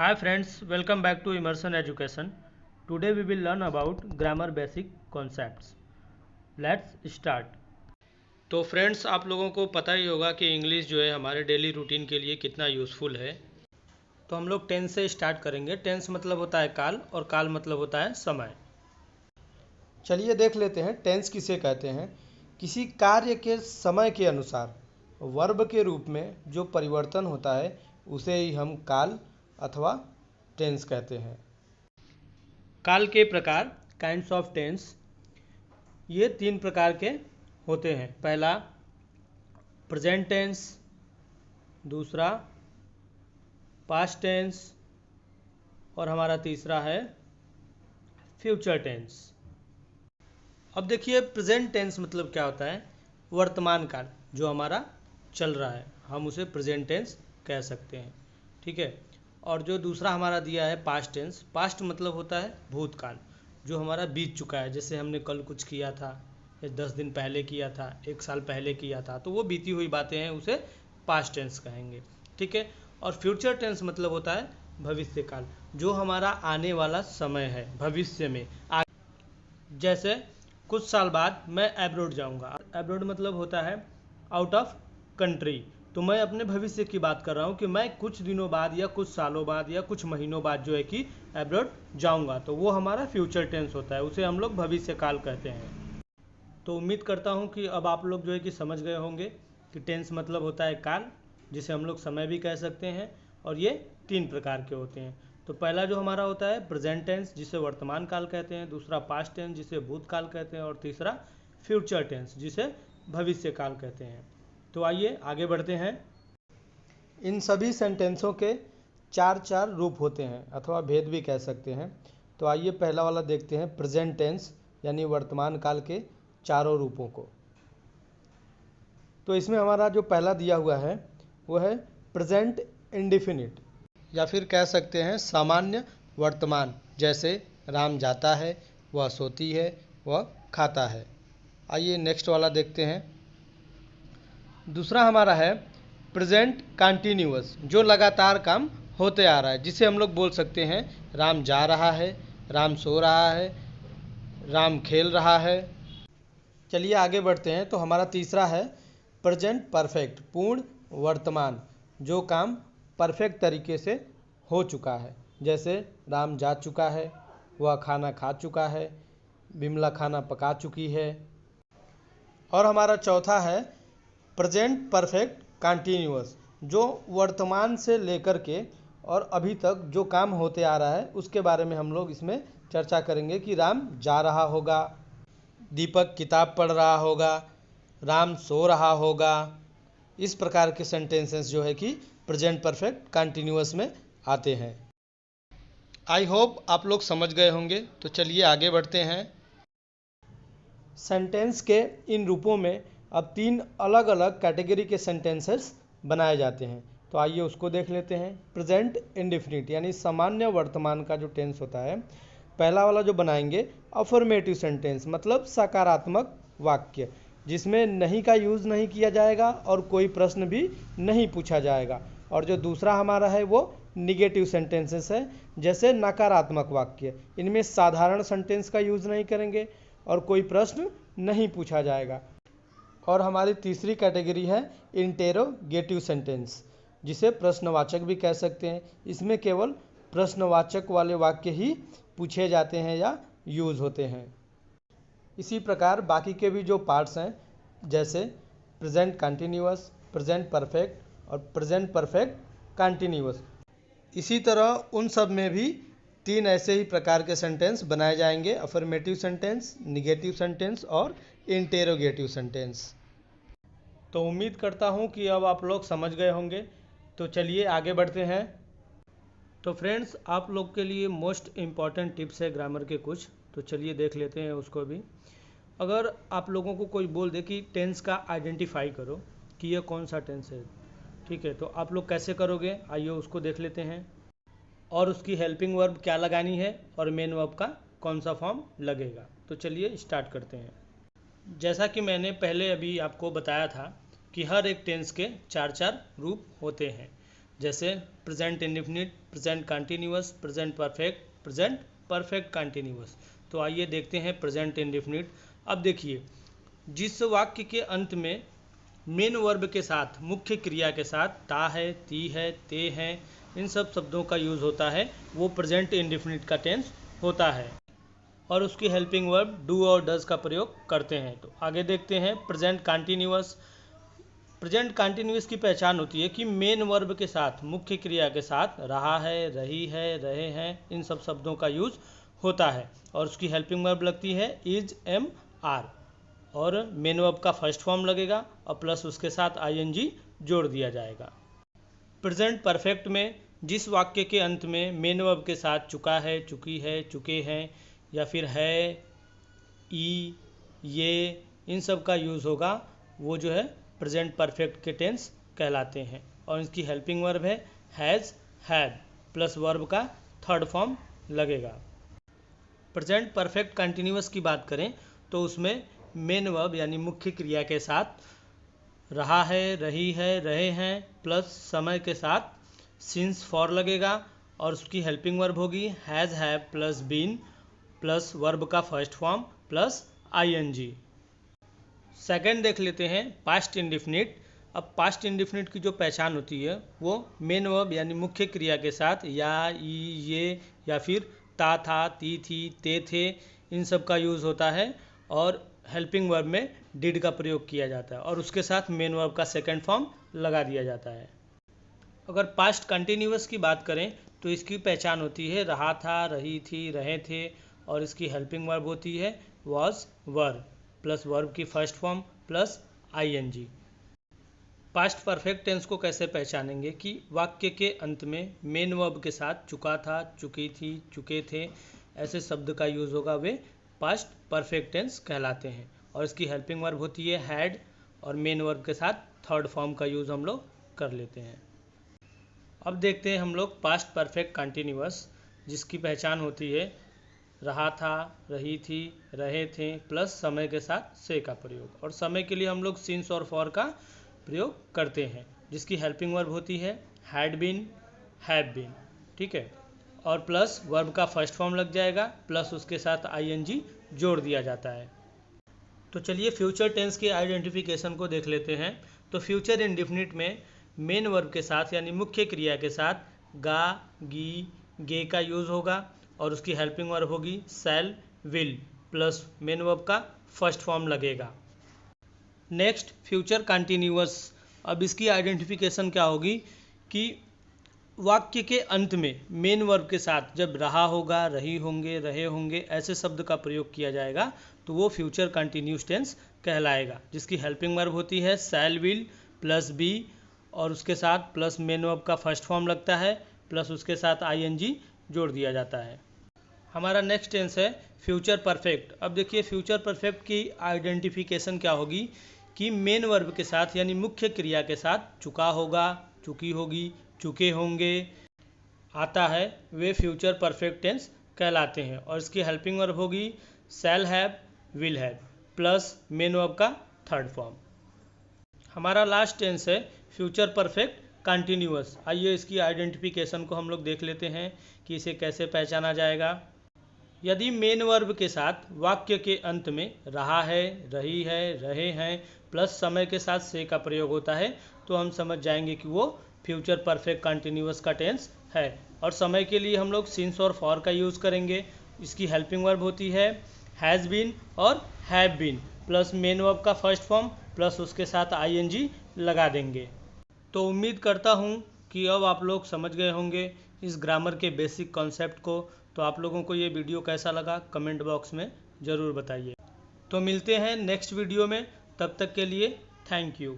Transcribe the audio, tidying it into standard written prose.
Hi friends, welcome back to Immersion Education. Today we will learn about grammar basic concepts. Let's start. तो friends, आप लोगों को पता ही होगा कि इंग्लिश जो है हमारे डेली रूटीन के लिए कितना यूज़फुल है। तो हम लोग टेंस से स्टार्ट करेंगे। टेंस मतलब होता है काल और काल मतलब होता है समय। चलिए देख लेते हैं टेंस किसे कहते हैं। किसी कार्य के समय के अनुसार वर्ब के रूप में जो परिवर्तन होता है उसे ही हम काल अथवा टेंस कहते हैं। काल के प्रकार, काइंड्स ऑफ टेंस, ये 3 प्रकार के होते हैं। पहला प्रेजेंट टेंस, दूसरा पास्ट टेंस और हमारा तीसरा है फ्यूचर टेंस। अब देखिए प्रेजेंट टेंस मतलब क्या होता है। वर्तमान काल जो हमारा चल रहा है हम उसे प्रेजेंट टेंस कह सकते हैं, ठीक है। और जो दूसरा हमारा दिया है पास्ट टेंस, पास्ट मतलब होता है भूतकाल जो हमारा बीत चुका है। जैसे हमने कल कुछ किया था या 10 दिन पहले किया था, 1 साल पहले किया था, तो वो बीती हुई बातें हैं, उसे पास्ट टेंस कहेंगे, ठीक है। और फ्यूचर टेंस मतलब होता है भविष्य काल जो हमारा आने वाला समय है, भविष्य में। जैसे कुछ साल बाद मैं एब्रोड जाऊंगा। एब्रोड मतलब होता है आउट ऑफ कंट्री। तो मैं अपने भविष्य की बात कर रहा हूँ कि मैं कुछ दिनों बाद या कुछ सालों बाद या कुछ महीनों बाद जो है कि एब्रोड जाऊंगा, तो वो हमारा फ्यूचर टेंस होता है, उसे हम लोग भविष्य काल कहते हैं। तो उम्मीद करता हूँ कि अब आप लोग जो है कि समझ गए होंगे कि टेंस मतलब होता है काल, जिसे हम लोग समय भी कह सकते हैं, और ये 3 प्रकार के होते हैं। तो पहला जो हमारा होता है प्रेजेंट टेंस जिसे वर्तमान काल कहते हैं, दूसरा पास्ट टेंस जिसे भूतकाल कहते हैं, और तीसरा फ्यूचर टेंस जिसे भविष्य काल कहते हैं। तो आइए आगे बढ़ते हैं। इन सभी सेंटेंसों के 4 रूप होते हैं अथवा भेद भी कह सकते हैं। तो आइए पहला वाला देखते हैं, प्रेजेंट टेंस यानी वर्तमान काल के चारों रूपों को। तो इसमें हमारा जो पहला दिया हुआ है वो है प्रेजेंट इंडिफिनिट, या फिर कह सकते हैं सामान्य वर्तमान। जैसे राम जाता है, वह सोती है, वह खाता है। आइए नेक्स्ट वाला देखते हैं। दूसरा हमारा है प्रेजेंट कंटिन्यूअस, जो लगातार काम होते आ रहा है, जिसे हम लोग बोल सकते हैं राम जा रहा है, राम सो रहा है, राम खेल रहा है। चलिए आगे बढ़ते हैं। तो हमारा तीसरा है प्रेजेंट परफेक्ट, पूर्ण वर्तमान, जो काम परफेक्ट तरीके से हो चुका है। जैसे राम जा चुका है, वह खाना खा चुका है, बिमला खाना पका चुकी है। और हमारा चौथा है प्रेजेंट परफेक्ट कंटिन्यूअस, जो वर्तमान से लेकर के और अभी तक जो काम होते आ रहा है उसके बारे में हम लोग इसमें चर्चा करेंगे कि राम जा रहा होगा, दीपक किताब पढ़ रहा होगा, राम सो रहा होगा। इस प्रकार के सेंटेंसेस जो है कि प्रेजेंट परफेक्ट कंटिन्यूअस में आते हैं। आई होप आप लोग समझ गए होंगे। तो चलिए आगे बढ़ते हैं। सेंटेंस के इन रूपों में अब 3 अलग अलग कैटेगरी के सेंटेंसेस बनाए जाते हैं। तो आइए उसको देख लेते हैं। प्रेजेंट इंडेफिनिट यानी सामान्य वर्तमान का जो टेंस होता है, पहला वाला जो बनाएंगे अफर्मेटिव सेंटेंस, मतलब सकारात्मक वाक्य, जिसमें नहीं का यूज़ नहीं किया जाएगा और कोई प्रश्न भी नहीं पूछा जाएगा। और जो दूसरा हमारा है वो निगेटिव सेंटेंसेस है, जैसे नकारात्मक वाक्य, इनमें साधारण सेंटेंस का यूज़ नहीं करेंगे और कोई प्रश्न नहीं पूछा जाएगा। और हमारी तीसरी कैटेगरी है इंटेरोगेटिव सेंटेंस, जिसे प्रश्नवाचक भी कह सकते हैं। इसमें केवल प्रश्नवाचक वाले वाक्य ही पूछे जाते हैं या यूज़ होते हैं। इसी प्रकार बाकी के भी जो पार्ट्स हैं, जैसे प्रेजेंट कंटिन्यूअस, प्रेजेंट परफेक्ट और प्रेजेंट परफेक्ट कंटिन्यूअस, इसी तरह उन सब में भी 3 ऐसे ही प्रकार के सेंटेंस बनाए जाएंगे, अफर्मेटिव सेंटेंस, निगेटिव सेंटेंस और इंटेरोगेटिव सेंटेंस। तो उम्मीद करता हूँ कि अब आप लोग समझ गए होंगे। तो चलिए आगे बढ़ते हैं। तो फ्रेंड्स, आप लोग के लिए मोस्ट इम्पॉर्टेंट टिप्स है ग्रामर के कुछ, तो चलिए देख लेते हैं उसको भी। अगर आप लोगों को कोई बोल दे कि टेंस का आइडेंटिफाई करो कि यह कौन सा टेंस है, ठीक है, तो आप लोग कैसे करोगे, आइए उसको देख लेते हैं। और उसकी हेल्पिंग वर्ब क्या लगानी है और मेन वर्ब का कौन सा फॉर्म लगेगा। तो चलिए स्टार्ट करते हैं। जैसा कि मैंने पहले अभी आपको बताया था कि हर एक टेंस के 4 रूप होते हैं। जैसे present indefinite, present continuous, present perfect, present perfect continuous. तो आइए देखते हैं प्रेजेंट इंडेफिनिट। अब देखिए, जिस वाक्य के अंत में मेन वर्ब के साथ, मुख्य क्रिया के साथ ता है, ती है, ते हैं, इन सब शब्दों का यूज़ होता है, वो प्रेजेंट इंडेफिनिट का टेंस होता है और उसकी हेल्पिंग वर्ब डू और डज का प्रयोग करते हैं। तो आगे देखते हैं प्रेजेंट कंटिन्यूअस। प्रेजेंट कंटिन्यूअस की पहचान होती है कि मेन वर्ब के साथ, मुख्य क्रिया के साथ रहा है, रही है, रहे हैं, इन सब शब्दों का यूज़ होता है और उसकी हेल्पिंग वर्ब लगती है इज, एम, आर और मेन वर्ब का फर्स्ट फॉर्म लगेगा और प्लस उसके साथ आईएनजी जोड़ दिया जाएगा। प्रेजेंट परफेक्ट में जिस वाक्य के अंत में मेन वर्ब के साथ चुका है, चुकी है, चुके हैं या फिर है, ई, ये, इन सब का यूज़ होगा, वो जो है प्रेजेंट परफेक्ट के टेंस कहलाते हैं और इसकी हेल्पिंग वर्ब है हैज़, हैड प्लस वर्ब का थर्ड फॉर्म लगेगा। प्रेजेंट परफेक्ट कंटिन्यूअस की बात करें तो उसमें मेन वर्ब यानी मुख्य क्रिया के साथ रहा है, रही है, रहे हैं प्लस समय के साथ सिंस फॉर लगेगा और उसकी हेल्पिंग वर्ब होगी has, have plus been plus verb का first form plus ING. Second देख लेते हैं पास्ट इंडेफिनिट। अब पास्ट इंडेफिनिट की जो पहचान होती है वो मेन वर्ब यानी मुख्य क्रिया के साथ या, ई, ये या फिर ता, था, ती, थी, ते, थे, इन सब का यूज़ होता है और हेल्पिंग वर्ब में डिड का प्रयोग किया जाता है और उसके साथ मेन वर्ब का सेकंड फॉर्म लगा दिया जाता है। अगर पास्ट कंटिन्यूअस की बात करें तो इसकी पहचान होती है रहा था, रही थी, रहे थे और इसकी हेल्पिंग वर्ब होती है वॉज, वर प्लस वर्ब की first form plus ING. Past perfect tense को कैसे पहचानेंगे कि वाक्य के अंत में मेन वर्ब के साथ चुका था, चुकी थी, चुके थे ऐसे शब्द का यूज़ होगा, वे पास्ट परफेक्ट टेंस कहलाते हैं और इसकी हेल्पिंग वर्ब होती है हैड और मेन वर्ब के साथ थर्ड फॉर्म का यूज़ हम लोग कर लेते हैं। अब देखते हैं हम लोग पास्ट परफेक्ट कंटिन्यूअस, जिसकी पहचान होती है रहा था, रही थी, रहे थे प्लस समय के साथ से का प्रयोग और समय के लिए हम लोग सिंस और फॉर का प्रयोग करते हैं, जिसकी हेल्पिंग वर्ब होती है हैड बीन, हैव बीन, ठीक है, और प्लस वर्ब का फर्स्ट फॉर्म लग जाएगा प्लस उसके साथ आईएनजी जोड़ दिया जाता है। तो चलिए फ्यूचर टेंस के आइडेंटिफिकेशन को देख लेते हैं। तो फ्यूचर इंडेफिनिट में मेन वर्ब के साथ यानी मुख्य क्रिया के साथ गा, गी, गे का यूज़ होगा और उसकी हेल्पिंग वर्ब होगी शैल, विल प्लस मेन वर्ब का फर्स्ट फॉर्म लगेगा। Next future continuous. अब इसकी आइडेंटिफिकेशन क्या होगी कि वाक्य के अंत में मेन वर्ब के साथ जब रहा होगा, रही होंगे, रहे होंगे ऐसे शब्द का प्रयोग किया जाएगा तो वो फ्यूचर कंटिन्यूस टेंस कहलाएगा, जिसकी हेल्पिंग वर्ब होती है शैल, विल प्लस बी और उसके साथ प्लस मेन वर्ब का फर्स्ट फॉर्म लगता है प्लस उसके साथ आईएनजी जोड़ दिया जाता है। हमारा नेक्स्ट टेंस है फ्यूचर परफेक्ट। अब देखिए फ्यूचर परफेक्ट की आइडेंटिफिकेशन क्या होगी कि मेन वर्ब के साथ यानी मुख्य क्रिया के साथ चुका होगा, चुकी होगी, चुके होंगे आता है, वे फ्यूचर परफेक्ट टेंस कहलाते हैं और इसकी हेल्पिंग वर्ब होगी shall have, will have plus main verb का थर्ड फॉर्म। हमारा लास्ट टेंस है फ्यूचर परफेक्ट कंटिन्यूअस। आइए इसकी आइडेंटिफिकेशन को हम लोग देख लेते हैं कि इसे कैसे पहचाना जाएगा। यदि मेन वर्ब के साथ वाक्य के अंत में रहा है, रही है, रहे हैं प्लस समय के साथ से का प्रयोग होता है तो हम समझ जाएंगे कि वो फ्यूचर परफेक्ट कंटिन्यूअस का टेंस है और समय के लिए हम लोग सिंस और फॉर का यूज़ करेंगे। इसकी हेल्पिंग वर्ब होती है हैज़ बीन और have been plus main verb का फर्स्ट फॉर्म प्लस उसके साथ आईएनजी लगा देंगे। तो उम्मीद करता हूँ कि अब आप लोग समझ गए होंगे इस ग्रामर के बेसिक कॉन्सेप्ट को। तो आप लोगों को ये वीडियो कैसा लगा कमेंट बॉक्स में ज़रूर बताइए। तो मिलते हैं नेक्स्ट वीडियो में, तब तक के लिए थैंक यू।